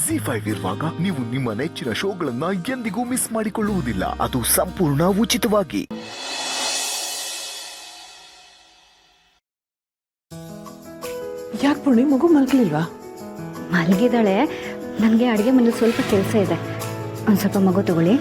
ZEE5 ಇರುವಾಗ ನೀವು ನಿಮ್ಮ ನೆಚ್ಚಿನ ಶೋಗಳನ್ನ ಎಂದಿಗೂ ಮಿಸ್ ಮಾಡಿಕೊಳ್ಳುವುದಿಲ್ಲ. ಅದು ಸಂಪೂರ್ಣ ಉಚಿತವಾಗಿ. ಯಾಕೆ ಪೂರ್ಣಿ, ಮಗು ಮಲ್ಕಲಿಲ್ವಾ? ಮಲಗಿದಾಳೆ. ನನಗೆ ಅಡುಗೆ ಮನೇಲಿ ಸ್ವಲ್ಪ ಕೆಲಸ ಇದೆ. ಒಂದು ಸ್ವಲ್ಪ ಮಗು ತಗೊಳ್ಳಿ.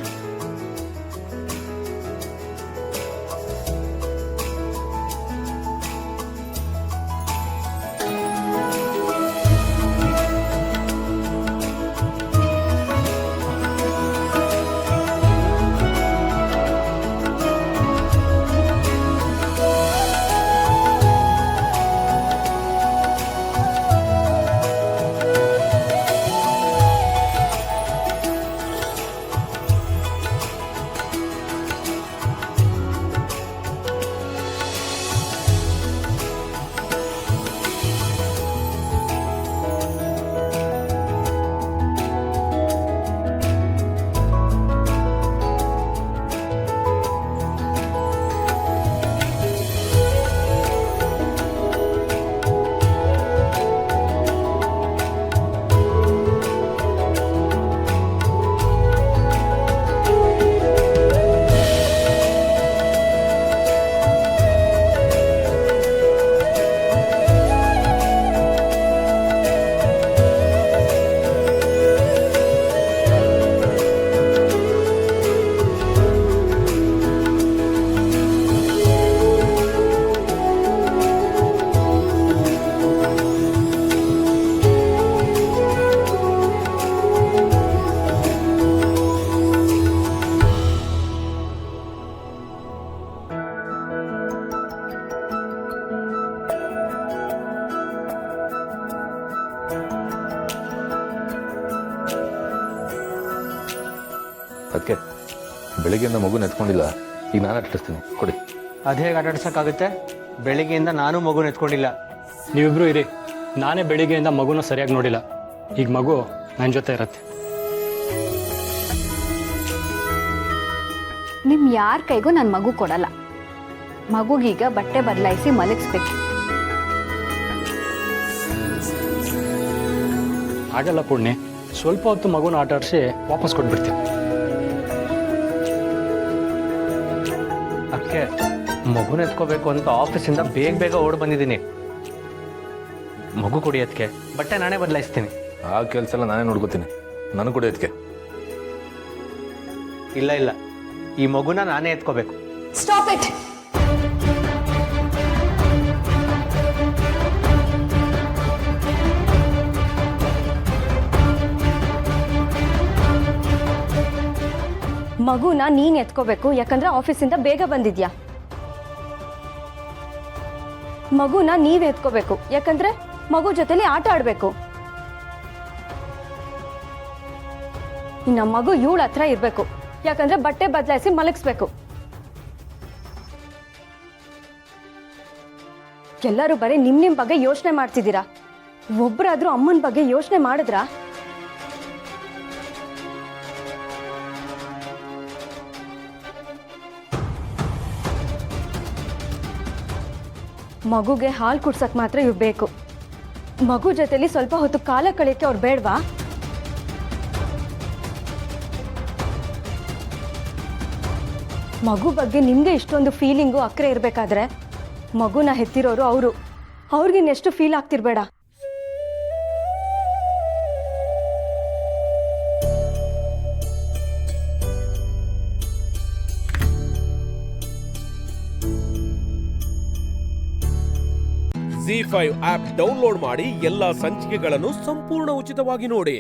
ಅದಕ್ಕೆ ಬೆಳಿಗ್ಗೆಯಿಂದ ಮಗು ನೆತ್ಕೊಂಡಿಲ್ಲ. ಈಗ ನಾನು ಆಟಾಡಿಸ್ತೀನಿ, ಕೊಡಿ. ಅದು ಹೇಗೆ ಆಟಾಡ್ಸೋಕ್ಕಾಗುತ್ತೆ? ಬೆಳಿಗ್ಗೆಯಿಂದ ನಾನು ಮಗು ನೆತ್ಕೊಂಡಿಲ್ಲ. ನೀವಿಬ್ರು ಇರಿ. ನಾನೇ ಬೆಳಿಗ್ಗೆಯಿಂದ ಮಗುನ ಸರಿಯಾಗಿ ನೋಡಿಲ್ಲ. ಈಗ ಮಗು ನನ್ನ ಜೊತೆ ಇರತ್ತೆ. ನಿಮ್ಮ ಯಾರ ಕೈಗೂ ನಾನು ಮಗು ಕೊಡಲ್ಲ. ಮಗುಗೀಗ ಬಟ್ಟೆ ಬದಲಾಯಿಸಿ ಮಲಗಿಸ್ಬೇಕು. ಆಗಲ್ಲ ಪುಣ್ಯ. ಸ್ವಲ್ಪ ಹೊತ್ತು ಮಗುನ ಆಟಾಡಿಸಿ ವಾಪಸ್ ಕೊಟ್ಬಿಡ್ತೀನಿ. ಅದಕ್ಕೆ ಮಗುನ ಎತ್ಕೋಬೇಕು ಅಂತ ಆಫೀಸಿಂದ ಬೇಗ ಬೇಗ ಓಡಿ ಬಂದಿದ್ದೀನಿ. ಮಗು ಕೊಡಿ, ಅದಕ್ಕೆ ಬಟ್ಟೆ ನಾನೇ ಬದಲಾಯಿಸ್ತೀನಿ. ಆ ಕೆಲಸ ಎಲ್ಲ ನಾನೇ ನೋಡ್ಕೋತೀನಿ. ನಾನು ಕೊಡಿ ಅದಕ್ಕೆ. ಇಲ್ಲ ಇಲ್ಲ, ಈ ಮಗುನ ನಾನೇ ಎತ್ಕೋಬೇಕು. Stop it. ಮಗುನ ನೀನ್ ಎತ್ಕೋಬೇಕು, ಯಾಕಂದ್ರೆ ಆಫೀಸಿಂದ ಬೇಗ ಬಂದಿದ್ಯಾ. ಮಗುನ ನೀವ್ ಎತ್ಕೋಬೇಕು, ಯಾಕಂದ್ರೆ ಮಗು ಜೊತೆಲಿ ಆಟ ಆಡ್ಬೇಕು. ಇನ್ನ ಮಗು ಇವಳ ಹತ್ರ ಇರ್ಬೇಕು, ಯಾಕಂದ್ರೆ ಬಟ್ಟೆ ಬದಲಾಯಿಸಿ ಮಲಗಿಸ್ಬೇಕು. ಎಲ್ಲರೂ ಬರೀ ನಿಮ್ ಬಗ್ಗೆ ಯೋಚನೆ ಮಾಡ್ತಿದ್ದೀರಾ. ಒಬ್ರಾದ್ರೂ ಅಮ್ಮನ ಬಗ್ಗೆ ಯೋಚನೆ ಮಾಡಿದ್ರಾ? ಮಗುಗೆ ಹಾಲು ಕುಡ್ಸಕ್ ಮಾತ್ರ ಇವ್ ಬೇಕು. ಮಗು ಜೊತೆಲಿ ಸ್ವಲ್ಪ ಹೊತ್ತು ಕಾಲ ಕಳೆಯಕ್ಕೆ ಅವ್ರು ಬೇಡ್ವಾ? ಮಗು ಬಗ್ಗೆ ನಿಮ್ಗೆ ಇಷ್ಟೊಂದು ಫೀಲಿಂಗು ಅಕ್ರೆ ಇರ್ಬೇಕಾದ್ರೆ ಮಗುನ ಹೆತ್ತಿರೋರು ಅವ್ರಿಗಿನ್ನೆಷ್ಟು ಫೀಲ್ ಆಗ್ತಿರ್ಬೇಡ. ZEE5 ಆಪ್ ಡೌನ್ಲೋಡ್ ಮಾಡಿ ಎಲ್ಲಾ ಸಂಚಿಕೆಗಳನ್ನು ಸಂಪೂರ್ಣ ಉಚಿತವಾಗಿ ನೋಡಿ.